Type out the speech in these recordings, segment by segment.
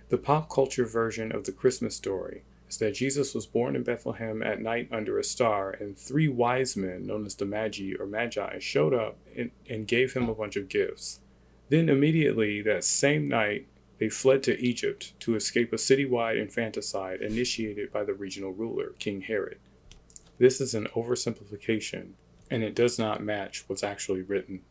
The pop culture version of the Christmas story is that Jesus was born in Bethlehem at night under a star, and three wise men, known as the Magi, showed up and gave him a bunch of gifts. Then, immediately that same night, they fled to Egypt to escape a citywide infanticide initiated by the regional ruler, King Herod. This is an oversimplification, and it does not match what's actually written.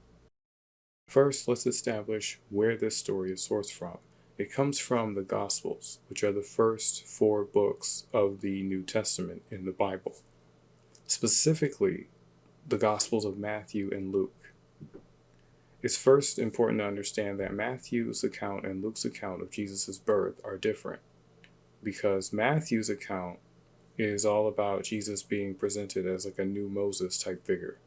First, let's establish where this story is sourced from. It comes from the Gospels, which are the first 4 books of the New Testament in the Bible. Specifically, the Gospels of Matthew and Luke. It's first important to understand that Matthew's account and Luke's account of Jesus' birth are different, because Matthew's account is all about Jesus being presented as like a new Moses type figure.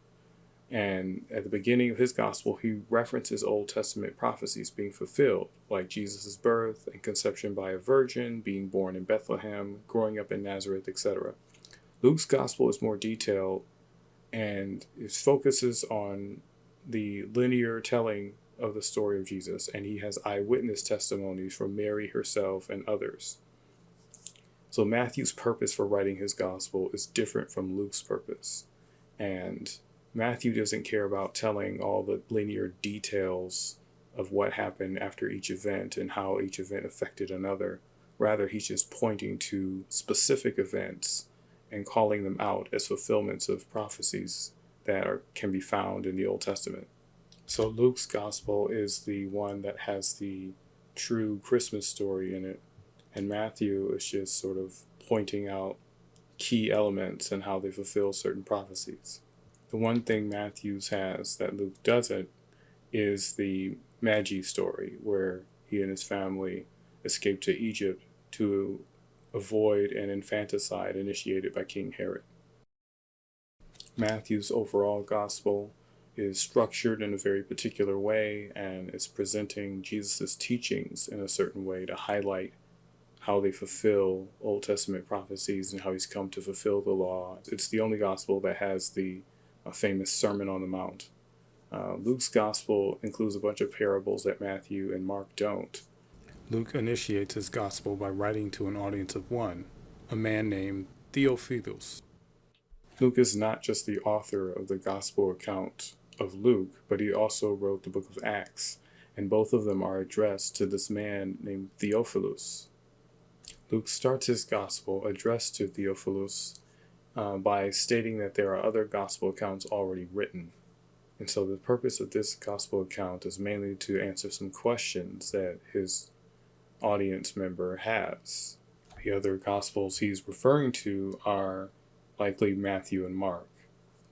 And at the beginning of his gospel, he references Old Testament prophecies being fulfilled, like Jesus' birth and conception by a virgin, being born in Bethlehem, growing up in Nazareth, etc. Luke's gospel is more detailed, and it focuses on the linear telling of the story of Jesus, and he has eyewitness testimonies from Mary herself and others. So Matthew's purpose for writing his gospel is different from Luke's purpose, and Matthew doesn't care about telling all the linear details of what happened after each event and how each event affected another. Rather, he's just pointing to specific events and calling them out as fulfillments of prophecies that can be found in the Old Testament. So Luke's gospel is the one that has the true Christmas story in it, and Matthew is just sort of pointing out key elements and how they fulfill certain prophecies. The one thing Matthew has that Luke doesn't is the Magi story, where he and his family escaped to Egypt to avoid an infanticide initiated by King Herod. Matthew's overall gospel is structured in a very particular way and is presenting Jesus' teachings in a certain way to highlight how they fulfill Old Testament prophecies and how he's come to fulfill the law. It's the only gospel that has the famous Sermon on the Mount. Luke's gospel includes a bunch of parables that Matthew and Mark don't. Luke initiates his gospel by writing to an audience of one, a man named Theophilus. Luke is not just the author of the gospel account of Luke, but he also wrote the book of Acts, and both of them are addressed to this man named Theophilus. Luke starts his gospel addressed to Theophilus by stating that there are other gospel accounts already written. And so the purpose of this gospel account is mainly to answer some questions that his audience member has. The other gospels he's referring to are likely Matthew and Mark.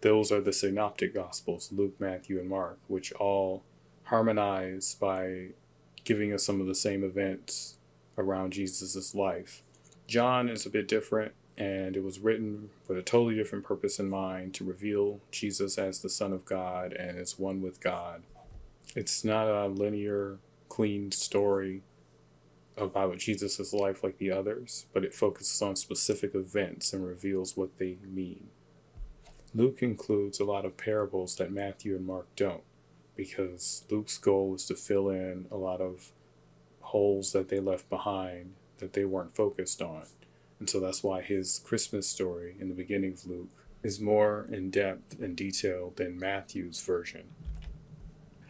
Those are the synoptic gospels, Luke, Matthew, and Mark, which all harmonize by giving us some of the same events around Jesus' life. John is a bit different, and it was written with a totally different purpose in mind, to reveal Jesus as the Son of God and as one with God. It's not a linear, clean story about Jesus' life like the others, but it focuses on specific events and reveals what they mean. Luke includes a lot of parables that Matthew and Mark don't, because Luke's goal is to fill in a lot of holes that they left behind that they weren't focused on. And so that's why his Christmas story in the beginning of Luke is more in-depth and detailed than Matthew's version.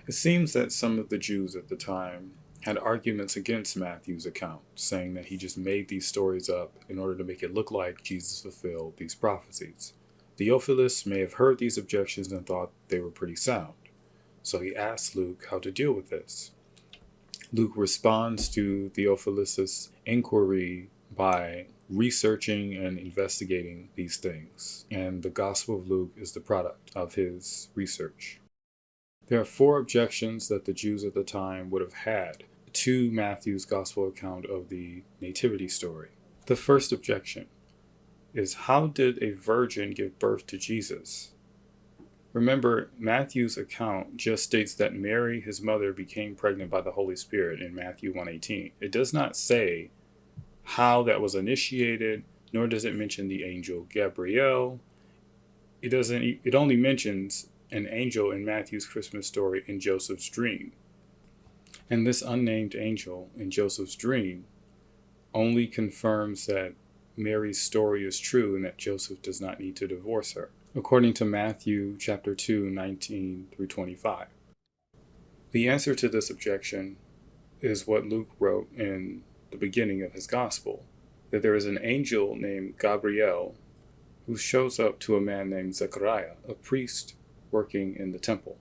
It seems that some of the Jews at the time had arguments against Matthew's account, saying that he just made these stories up in order to make it look like Jesus fulfilled these prophecies. Theophilus may have heard these objections and thought they were pretty sound, so he asked Luke how to deal with this. Luke responds to Theophilus' inquiry by researching and investigating these things, and the Gospel of Luke is the product of his research. There are 4 objections that the Jews at the time would have had to Matthew's Gospel account of the Nativity story. The first objection is, how did a virgin give birth to Jesus? Remember, Matthew's account just states that Mary, his mother, became pregnant by the Holy Spirit in Matthew 1:18. It does not say how that was initiated, nor does it mention the angel Gabriel. It only mentions an angel in Matthew's Christmas story in Joseph's dream. And this unnamed angel in Joseph's dream only confirms that Mary's story is true and that Joseph does not need to divorce her, according to Matthew chapter 2, 19 through 25. The answer to this objection is what Luke wrote in the beginning of his gospel, that there is an angel named Gabriel who shows up to a man named Zechariah, a priest working in the temple.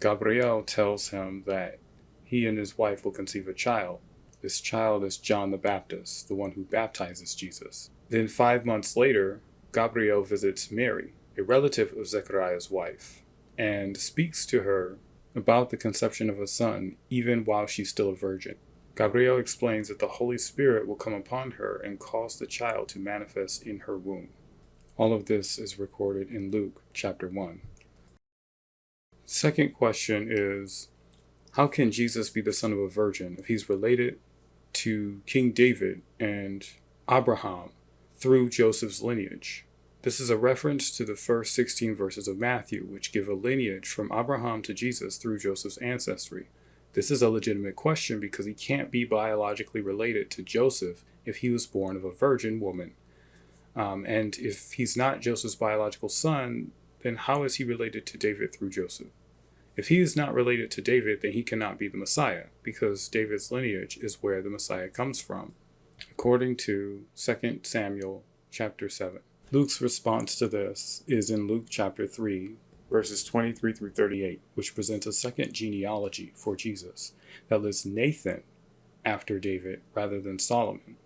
Gabriel tells him that he and his wife will conceive a child. This child is John the Baptist, the one who baptizes Jesus. Then 5 months later, Gabriel visits Mary, a relative of Zechariah's wife, and speaks to her about the conception of a son, even while she's still a virgin. Gabriel explains that the Holy Spirit will come upon her and cause the child to manifest in her womb. All of this is recorded in Luke chapter 1. Second question is, how can Jesus be the son of a virgin if he's related to King David and Abraham through Joseph's lineage? This is a reference to the first 16 verses of Matthew, which give a lineage from Abraham to Jesus through Joseph's ancestry. This is a legitimate question because he can't be biologically related to Joseph if he was born of a virgin woman. And if he's not Joseph's biological son, then how is he related to David through Joseph? If he is not related to David, then he cannot be the Messiah, because David's lineage is where the Messiah comes from, according to 2 Samuel chapter 7. Luke's response to this is in Luke chapter 3, verses 23 through 38, which presents a second genealogy for Jesus that lists Nathan after David rather than Solomon.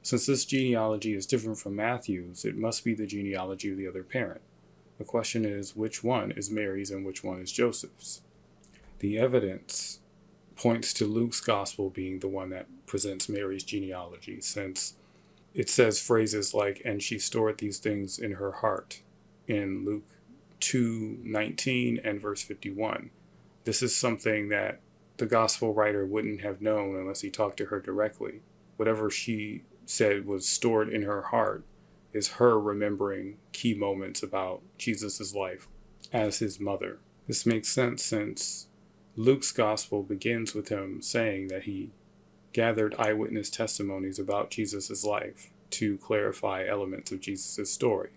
Since this genealogy is different from Matthew's, it must be the genealogy of the other parent. The question is, which one is Mary's and which one is Joseph's? The evidence points to Luke's gospel being the one that presents Mary's genealogy, since it says phrases like, and she stored these things in her heart, in Luke 2:19 and verse 51. This is something that the gospel writer wouldn't have known unless he talked to her directly. Whatever she said was stored in her heart is her remembering key moments about Jesus' life as his mother. This makes sense since Luke's gospel begins with him saying that he gathered eyewitness testimonies about Jesus' life to clarify elements of Jesus' story.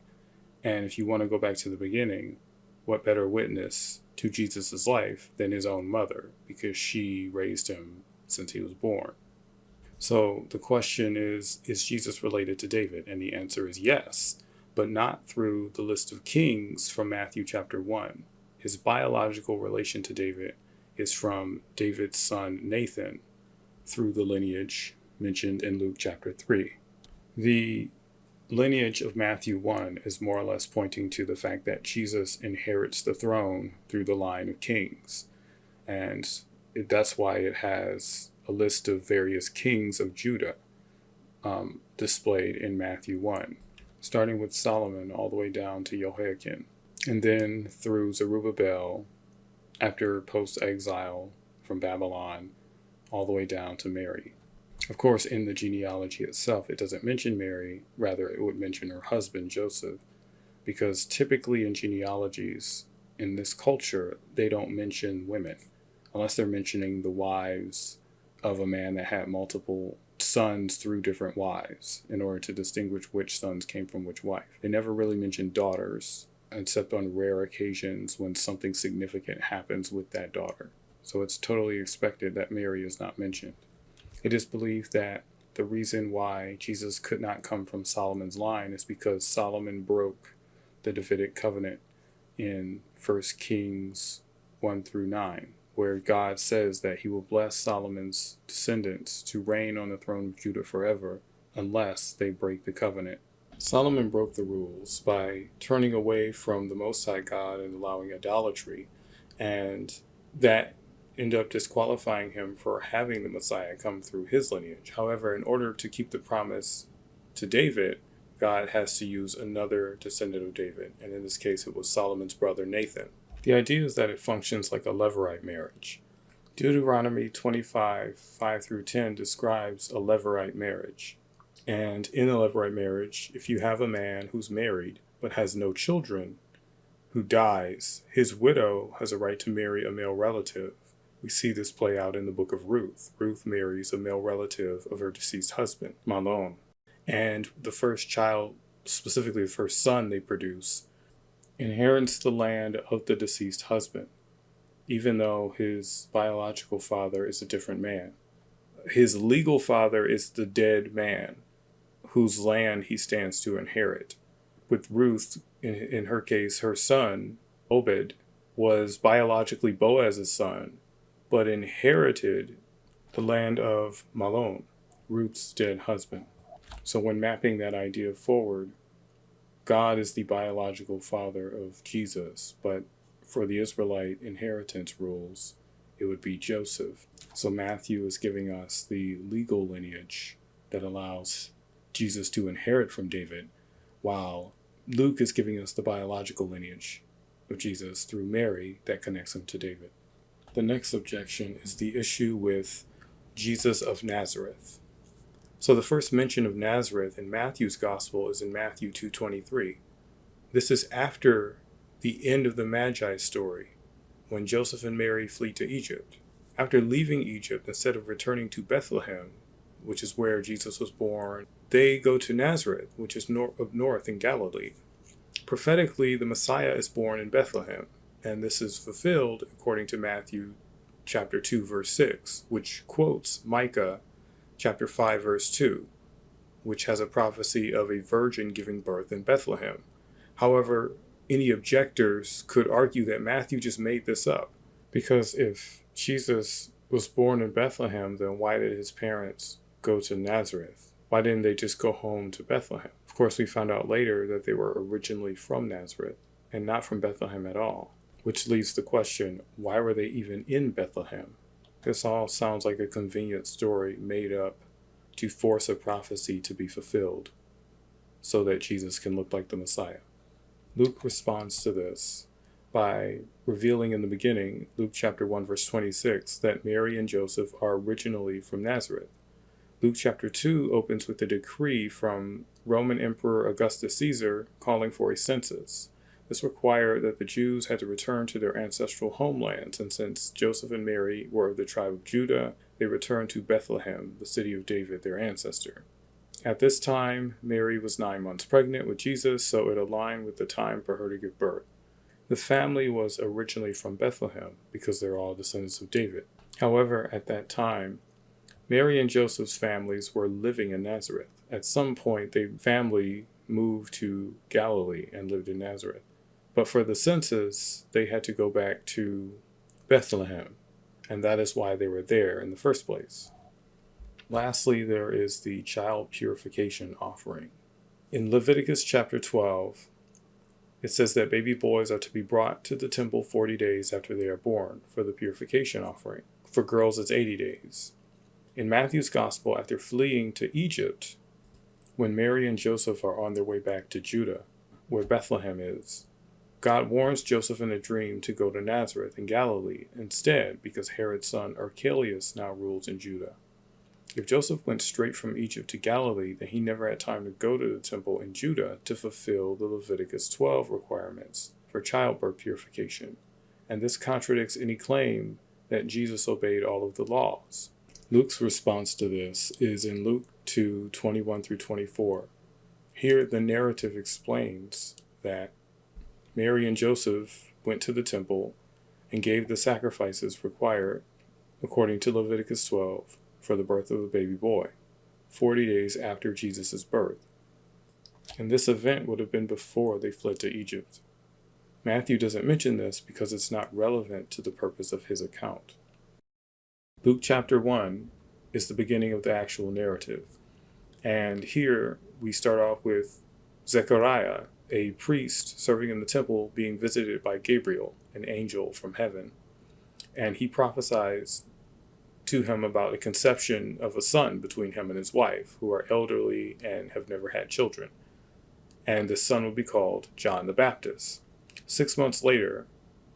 And if you want to go back to the beginning, what better witness to Jesus' life than his own mother, because she raised him since he was born. So the question is Jesus related to David? And the answer is yes, but not through the list of kings from Matthew chapter 1. His biological relation to David is from David's son Nathan through the lineage mentioned in Luke chapter 3. The lineage of Matthew 1 is more or less pointing to the fact that Jesus inherits the throne through the line of kings. And that's why it has a list of various kings of Judah displayed in Matthew 1, starting with Solomon all the way down to Jehoiakim, and then through Zerubbabel after post-exile from Babylon all the way down to Mary. Of course, in the genealogy itself, it doesn't mention Mary, rather it would mention her husband, Joseph, because typically in genealogies in this culture, they don't mention women, unless they're mentioning the wives of a man that had multiple sons through different wives in order to distinguish which sons came from which wife. They never really mention daughters, except on rare occasions when something significant happens with that daughter. So it's totally expected that Mary is not mentioned. It is believed that the reason why Jesus could not come from Solomon's line is because Solomon broke the Davidic covenant in 1 Kings 1 through 9, where God says that he will bless Solomon's descendants to reign on the throne of Judah forever unless they break the covenant. Solomon broke the rules by turning away from the Most High God and allowing idolatry, and that ended up disqualifying him for having the Messiah come through his lineage. However, in order to keep the promise to David, God has to use another descendant of David, and in this case it was Solomon's brother Nathan. The idea is that it functions like a Levirate marriage. Deuteronomy 25, 5 through 10 describes a Levirate marriage. And in a Levirate marriage, if you have a man who's married but has no children, who dies, his widow has a right to marry a male relative We see this play out in the book of Ruth. Ruth marries a male relative of her deceased husband, Mahlon. And the first child, specifically the first son they produce, inherits the land of the deceased husband, even though his biological father is a different man. His legal father is the dead man whose land he stands to inherit. With Ruth, in her case, her son, Obed, was biologically Boaz's son, but inherited the land of Mahlon, Ruth's dead husband. So when mapping that idea forward, God is the biological father of Jesus, but for the Israelite inheritance rules, it would be Joseph. So Matthew is giving us the legal lineage that allows Jesus to inherit from David, while Luke is giving us the biological lineage of Jesus through Mary that connects him to David. The next objection is the issue with Jesus of Nazareth. So the first mention of Nazareth in Matthew's gospel is in Matthew 2:23. This is after the end of the Magi story, when Joseph and Mary flee to Egypt. After leaving Egypt, instead of returning to Bethlehem, which is where Jesus was born, they go to Nazareth, which is up north in Galilee. Prophetically, the Messiah is born in Bethlehem, and this is fulfilled according to Matthew chapter 2, verse 6, which quotes Micah chapter 5, verse 2, which has a prophecy of a virgin giving birth in Bethlehem. However, any objectors could argue that Matthew just made this up, because if Jesus was born in Bethlehem, then why did his parents go to Nazareth? Why didn't they just go home to Bethlehem? Of course, we found out later that they were originally from Nazareth and not from Bethlehem at all, which leaves the question, why were they even in Bethlehem? This all sounds like a convenient story made up to force a prophecy to be fulfilled so that Jesus can look like the Messiah. Luke responds to this by revealing in the beginning, Luke chapter 1, verse 26, that Mary and Joseph are originally from Nazareth. Luke chapter 2 opens with a decree from Roman Emperor Augustus Caesar calling for a census. This required that the Jews had to return to their ancestral homelands, and since Joseph and Mary were of the tribe of Judah, they returned to Bethlehem, the city of David, their ancestor. At this time, Mary was 9 months pregnant with Jesus, so it aligned with the time for her to give birth. The family was originally from Bethlehem because they're all descendants of David. However, at that time, Mary and Joseph's families were living in Nazareth. At some point, the family moved to Galilee and lived in Nazareth. But for the census, they had to go back to Bethlehem, and that is why they were there in the first place. Lastly, there is the child purification offering. In Leviticus chapter 12, it says that baby boys are to be brought to the temple 40 days after they are born for the purification offering. For girls, it's 80 days. In Matthew's gospel, after fleeing to Egypt, when Mary and Joseph are on their way back to Judah, where Bethlehem is, God warns Joseph in a dream to go to Nazareth in Galilee instead, because Herod's son Archelaus now rules in Judah. If Joseph went straight from Egypt to Galilee, then he never had time to go to the temple in Judah to fulfill the Leviticus 12 requirements for childbirth purification, and this contradicts any claim that Jesus obeyed all of the laws. Luke's response to this is in Luke 2:21 through 24. Here the narrative explains that Mary and Joseph went to the temple and gave the sacrifices required according to Leviticus 12 for the birth of a baby boy, 40 days after Jesus' birth. And this event would have been before they fled to Egypt. Matthew doesn't mention this because it's not relevant to the purpose of his account. Luke chapter 1 is the beginning of the actual narrative. And here we start off with Zechariah, a priest serving in the temple, being visited by Gabriel, an angel from heaven. And he prophesies to him about the conception of a son between him and his wife, who are elderly and have never had children. And this son will be called John the Baptist. 6 months later,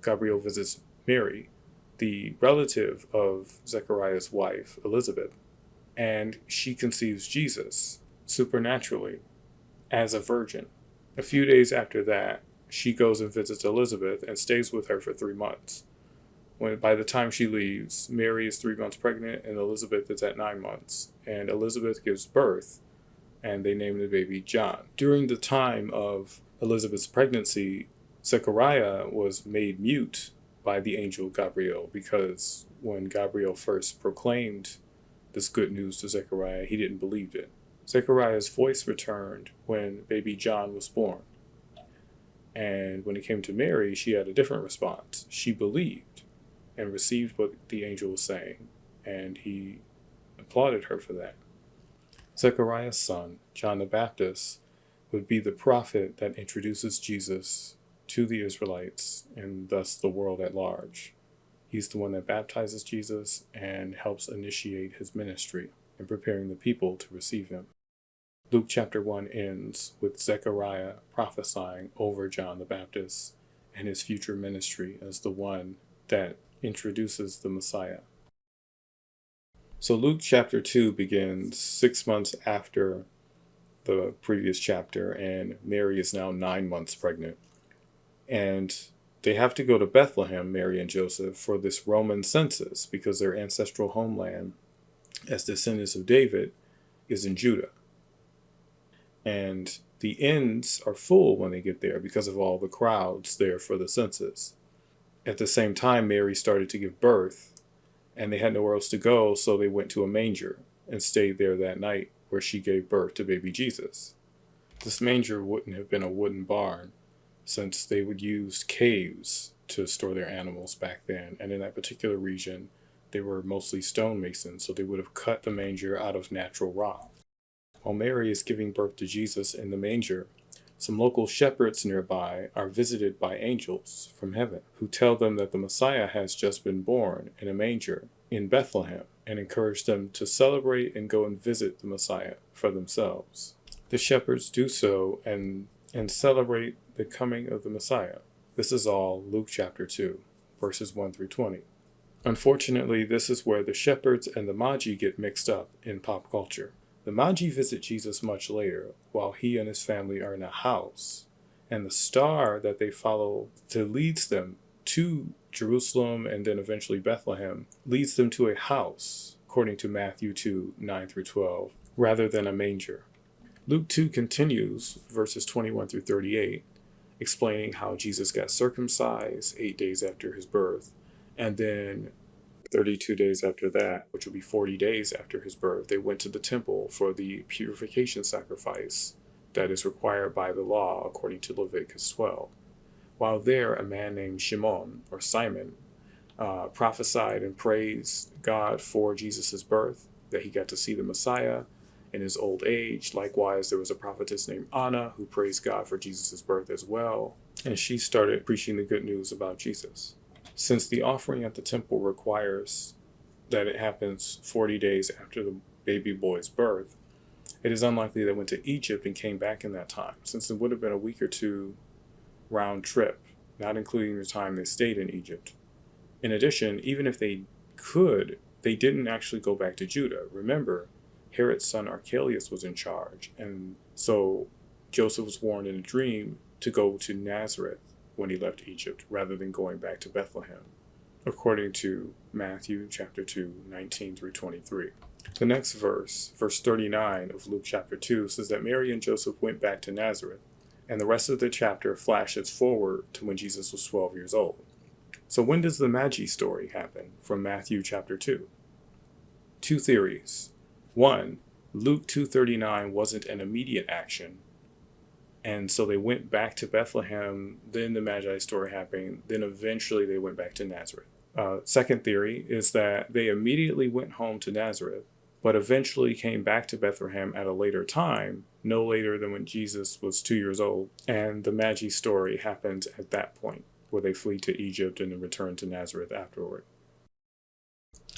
Gabriel visits Mary, the relative of Zechariah's wife, Elizabeth, and she conceives Jesus supernaturally as a virgin. A few days after that, she goes and visits Elizabeth and stays with her for 3 months. By the time she leaves, Mary is 3 months pregnant and Elizabeth is at 9 months. And Elizabeth gives birth and they name the baby John. During the time of Elizabeth's pregnancy, Zechariah was made mute by the angel Gabriel, because when Gabriel first proclaimed this good news to Zechariah, he didn't believe it. Zechariah's voice returned when baby John was born. And when it came to Mary, she had a different response. She believed and received what the angel was saying, and he applauded her for that. Zechariah's son, John the Baptist, would be the prophet that introduces Jesus to the Israelites and thus the world at large. He's the one that baptizes Jesus and helps initiate his ministry in preparing the people to receive him. Luke chapter 1 ends with Zechariah prophesying over John the Baptist and his future ministry as the one that introduces the Messiah. So Luke chapter 2 begins 6 months after the previous chapter, and Mary is now 9 months pregnant. And they have to go to Bethlehem, Mary and Joseph, for this Roman census, because their ancestral homeland, as descendants of David, is in Judah. And the inns are full when they get there because of all the crowds there for the census. At the same time, Mary started to give birth, and they had nowhere else to go, so they went to a manger and stayed there that night, where she gave birth to baby Jesus. This manger wouldn't have been a wooden barn, since they would use caves to store their animals back then, and in that particular region, they were mostly stonemasons, so they would have cut the manger out of natural rock. While Mary is giving birth to Jesus in the manger, some local shepherds nearby are visited by angels from heaven who tell them that the Messiah has just been born in a manger in Bethlehem and encourage them to celebrate and go and visit the Messiah for themselves. The shepherds do so and celebrate the coming of the Messiah. This is all Luke chapter 2, verses 1 through 20. Unfortunately, this is where the shepherds and the Magi get mixed up in pop culture. The Magi visit Jesus much later, while he and his family are in a house, and the star that they follow that leads them to Jerusalem and then eventually Bethlehem leads them to a house, according to Matthew 2, 9 through 12, rather than a manger. Luke 2 continues, verses 21 through 38, explaining how Jesus got circumcised 8 days after his birth, and then 32 days after that, which would be 40 days after his birth, they went to the temple for the purification sacrifice that is required by the law according to Leviticus 12. While there, a man named Shimon, or Simon, prophesied and praised God for Jesus' birth, that he got to see the Messiah in his old age. Likewise, there was a prophetess named Anna who praised God for Jesus' birth as well, and she started preaching the good news about Jesus. Since the offering at the temple requires that it happens 40 days after the baby boy's birth, it is unlikely they went to Egypt and came back in that time, since it would have been a week or two round trip, not including the time they stayed in Egypt. In addition, even if they could, they didn't actually go back to Judah. Remember, Herod's son Archelaus was in charge, and so Joseph was warned in a dream to go to Nazareth when he left Egypt, rather than going back to Bethlehem, according to Matthew chapter 2, 19 through 23. The next verse, verse 39 of Luke chapter 2, says that Mary and Joseph went back to Nazareth, and the rest of the chapter flashes forward to when Jesus was 12 years old. So when does the Magi story happen from Matthew chapter 2? Two theories. One, Luke 2:39 wasn't an immediate action, and so they went back to Bethlehem, then the Magi story happened, then eventually they went back to Nazareth. Second theory is that they immediately went home to Nazareth, but eventually came back to Bethlehem at a later time, no later than when Jesus was 2 years old, and the Magi story happened at that point, where they flee to Egypt and then return to Nazareth afterward.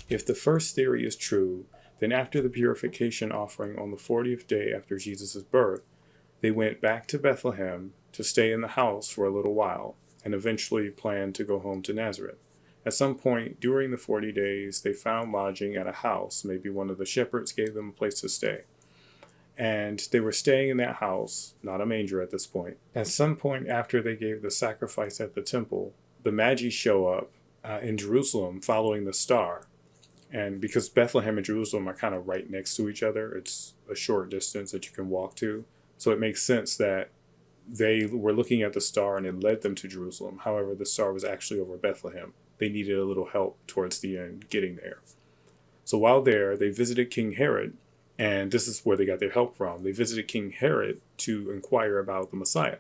If the first theory is true, then after the purification offering on the 40th day after Jesus' birth, they went back to Bethlehem to stay in the house for a little while, and eventually planned to go home to Nazareth. At some point during the 40 days, they found lodging at a house. Maybe one of the shepherds gave them a place to stay. And they were staying in that house, not a manger at this point. At some point after they gave the sacrifice at the temple, the Magi show up in Jerusalem following the star. And because Bethlehem and Jerusalem are kind of right next to each other, it's a short distance that you can walk to. So it makes sense that they were looking at the star and it led them to Jerusalem. However, the star was actually over Bethlehem. They needed a little help towards the end getting there. So while there, they visited King Herod, and this is where they got their help from. They visited King Herod to inquire about the Messiah.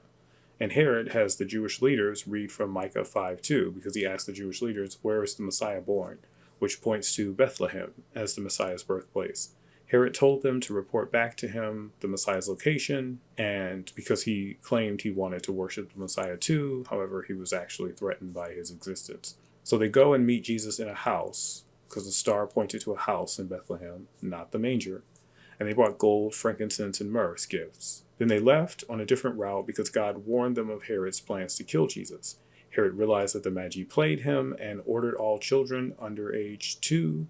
And Herod has the Jewish leaders read from Micah 5:2, because he asked the Jewish leaders, where is the Messiah born? Which points to Bethlehem as the Messiah's birthplace. Herod told them to report back to him the Messiah's location, and because he claimed he wanted to worship the Messiah too, however, he was actually threatened by his existence. So they go and meet Jesus in a house, because the star pointed to a house in Bethlehem, not the manger. And they brought gold, frankincense, and myrrh as gifts. Then they left on a different route because God warned them of Herod's plans to kill Jesus. Herod realized that the Magi played him and ordered all children under age 2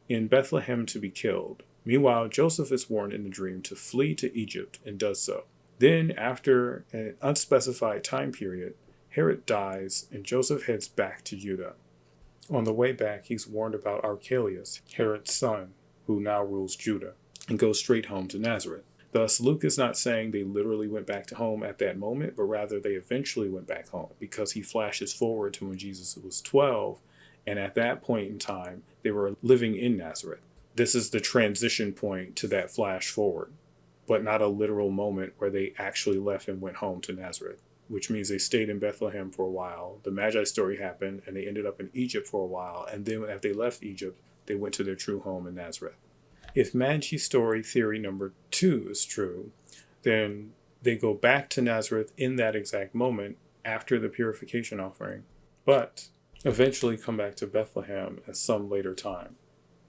in Bethlehem to be killed. Meanwhile, Joseph is warned in the dream to flee to Egypt and does so. Then, after an unspecified time period, Herod dies and Joseph heads back to Judah. On the way back, he's warned about Archelaus, Herod's son, who now rules Judah, and goes straight home to Nazareth. Thus, Luke is not saying they literally went back to home at that moment, but rather they eventually went back home, because he flashes forward to when Jesus was 12, and at that point in time, they were living in Nazareth. This is the transition point to that flash forward, but not a literal moment where they actually left and went home to Nazareth, which means they stayed in Bethlehem for a while. The Magi story happened, and they ended up in Egypt for a while, and then after they left Egypt, they went to their true home in Nazareth. If Magi story theory number 2 is true, then they go back to Nazareth in that exact moment after the purification offering, but eventually come back to Bethlehem at some later time.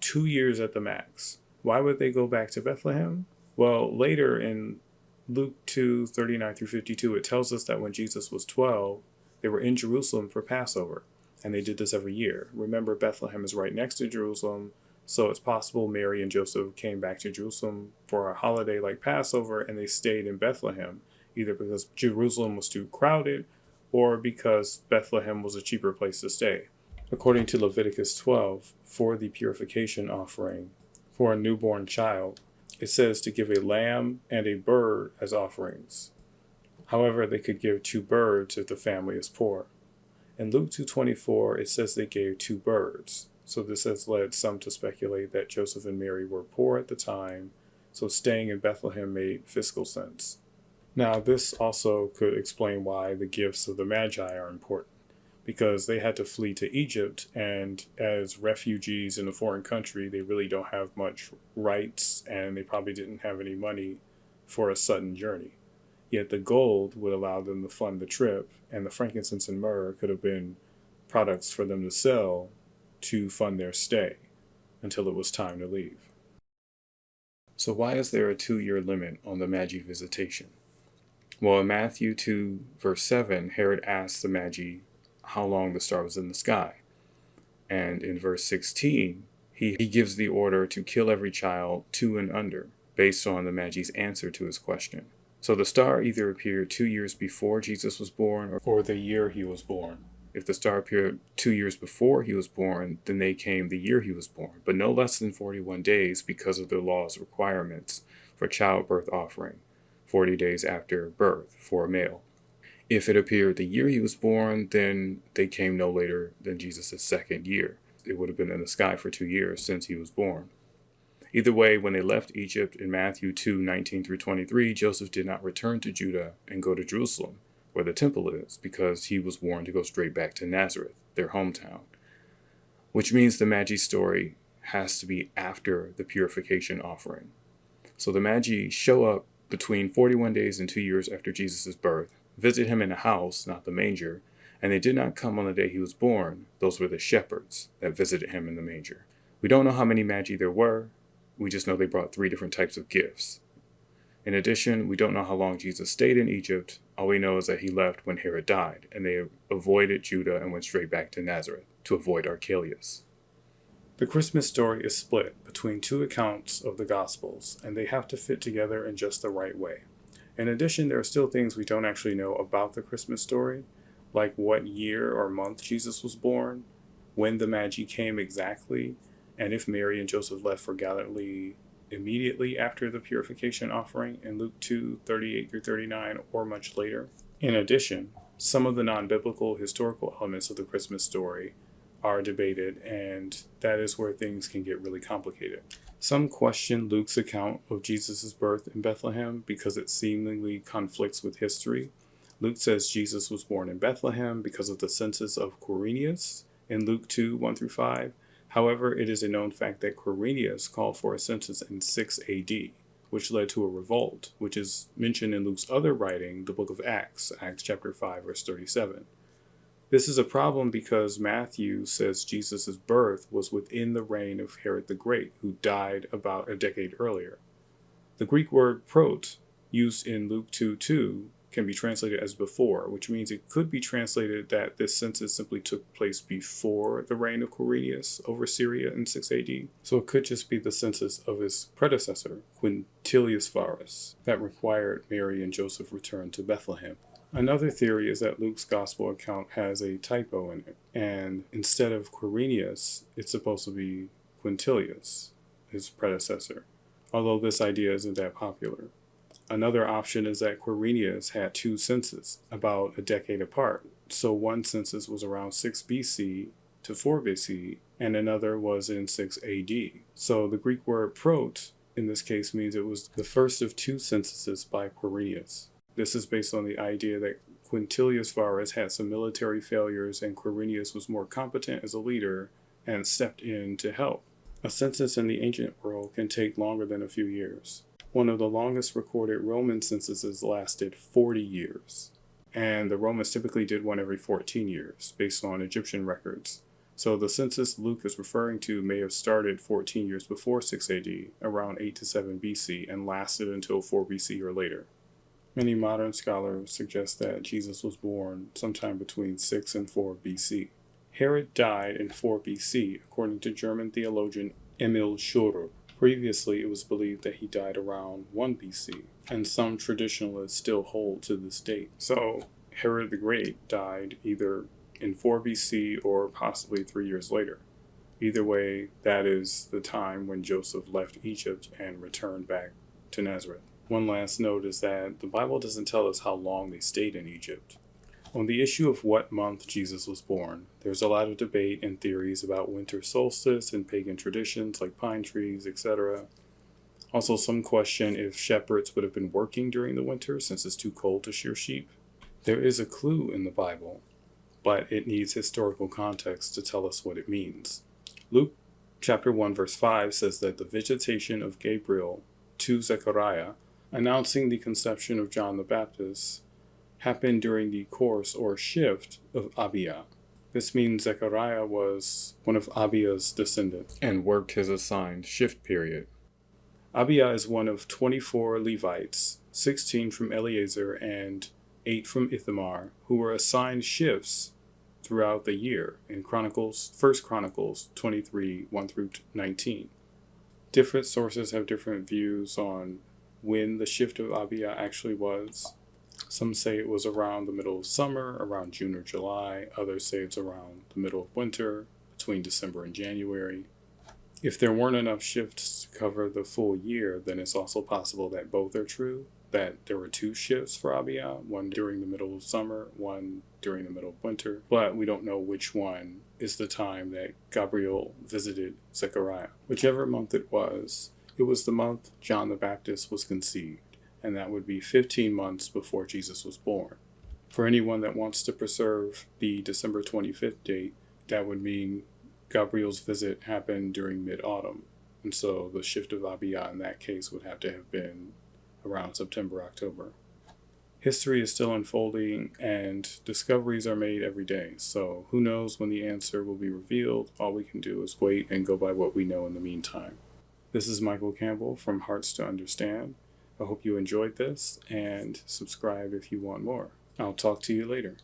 2 years at the max. Why would they go back to Bethlehem? Well, later in Luke 2:39-52, it tells us that when Jesus was 12, they were in Jerusalem for Passover, and they did this every year. Remember, Bethlehem is right next to Jerusalem, so it's possible Mary and Joseph came back to Jerusalem for a holiday like Passover, and they stayed in Bethlehem, either because Jerusalem was too crowded or because Bethlehem was a cheaper place to stay. According to Leviticus 12, for the purification offering for a newborn child, it says to give a lamb and a bird as offerings. However, they could give 2 birds if the family is poor. In Luke 2:24, it says they gave 2 birds. So this has led some to speculate that Joseph and Mary were poor at the time, so staying in Bethlehem made fiscal sense. Now, this also could explain why the gifts of the Magi are important, because they had to flee to Egypt, and as refugees in a foreign country, they really don't have much rights, and they probably didn't have any money for a sudden journey. Yet the gold would allow them to fund the trip, and the frankincense and myrrh could have been products for them to sell to fund their stay until it was time to leave. So why is there a 2-year limit on the Magi visitation? Well, in Matthew 2, verse 7, Herod asked the Magi how long the star was in the sky. And in verse 16, he gives the order to kill every child 2 and under, based on the Magi's answer to his question. So the star either appeared 2 years before Jesus was born or the year he was born. If the star appeared 2 years before he was born, then they came the year he was born, but no less than 41 days because of the law's requirements for childbirth offering, 40 days after birth for a male. If it appeared the year he was born, then they came no later than Jesus' 2nd year. It would have been in the sky for 2 years since he was born. Either way, when they left Egypt in Matthew 2:19-23, Joseph did not return to Judah and go to Jerusalem, where the temple is, because he was warned to go straight back to Nazareth, their hometown. Which means the Magi story has to be after the purification offering. So the Magi show up between 41 days and 2 years after Jesus' birth, visit him in a house, not the manger, and they did not come on the day he was born. Those were the shepherds that visited him in the manger. We don't know how many Magi there were. We just know they brought 3 different types of gifts. In addition, we don't know how long Jesus stayed in Egypt. All we know is that he left when Herod died, and they avoided Judah and went straight back to Nazareth to avoid Archelaus. The Christmas story is split between 2 accounts of the Gospels, and they have to fit together in just the right way. In addition, there are still things we don't actually know about the Christmas story, like what year or month Jesus was born, when the Magi came exactly, and if Mary and Joseph left for Galilee immediately after the purification offering in Luke 2:38 through 39, or much later. In addition, some of the non-biblical historical elements of the Christmas story are debated, and that is where things can get really complicated. Some question Luke's account of Jesus' birth in Bethlehem because it seemingly conflicts with history. Luke says Jesus was born in Bethlehem because of the census of Quirinius in Luke 2:1 through 5. However, it is a known fact that Quirinius called for a census in 6 AD, which led to a revolt, which is mentioned in Luke's other writing, the book of Acts, Acts chapter 5, verse 37. This is a problem because Matthew says Jesus' birth was within the reign of Herod the Great, who died about a decade earlier. The Greek word prot, used in Luke 2:2, can be translated as before, which means it could be translated that this census simply took place before the reign of Quirinius over Syria in 6 AD. So it could just be the census of his predecessor, Quintilius Varus, that required Mary and Joseph return to Bethlehem. Another theory is that Luke's gospel account has a typo in it, and instead of Quirinius, it's supposed to be Quintilius, his predecessor, although this idea isn't that popular. Another option is that Quirinius had two censuses, about a decade apart. So one census was around 6 BC to 4 BC, and another was in 6 AD. So the Greek word prot in this case means it was the first of two censuses by Quirinius. This is based on the idea that Quintilius Varus had some military failures and Quirinius was more competent as a leader and stepped in to help. A census in the ancient world can take longer than a few years. One of the longest recorded Roman censuses lasted 40 years, and the Romans typically did one every 14 years, based on Egyptian records. So the census Luke is referring to may have started 14 years before 6 AD, around 8 to 7 BC, and lasted until 4 BC or later. Many modern scholars suggest that Jesus was born sometime between 6 and 4 BC. Herod died in 4 BC, according to German theologian Emil Schurer. Previously, it was believed that he died around 1 BC, and some traditionalists still hold to this date. So, Herod the Great died either in 4 BC or possibly 3 years later. Either way, that is the time when Joseph left Egypt and returned back to Nazareth. One last note is that the Bible doesn't tell us how long they stayed in Egypt. On the issue of what month Jesus was born, there's a lot of debate and theories about winter solstice and pagan traditions like pine trees, etc. Also, some question if shepherds would have been working during the winter since it's too cold to shear sheep. There is a clue in the Bible, but it needs historical context to tell us what it means. Luke chapter 1 verse 5 says that the visitation of Gabriel to Zechariah, announcing the conception of John the Baptist, happened during the course or shift of Abia. This means Zechariah was one of Abia's descendants and worked his assigned shift period. Abia is one of 24 Levites, 16 from Eleazar and 8 from Ithamar, who were assigned shifts throughout the year in First Chronicles 23, 1 through 19. Different sources have different views on when the shift of Abia actually was. Some say it was around the middle of summer, around June or July. Others say it's around the middle of winter, between December and January. If there weren't enough shifts to cover the full year, then it's also possible that both are true, that there were two shifts for Abia, one during the middle of summer, one during the middle of winter, but we don't know which one is the time that Gabriel visited Zechariah. Whichever month it was the month John the Baptist was conceived, and that would be 15 months before Jesus was born. For anyone that wants to preserve the December 25th date, that would mean Gabriel's visit happened during mid-autumn, and so the shift of Abia in that case would have to have been around September, October. History is still unfolding, and discoveries are made every day, so who knows when the answer will be revealed. All we can do is wait and go by what we know in the meantime. This is Michael Campbell from Hearts to Understand. I hope you enjoyed this, and subscribe if you want more. I'll talk to you later.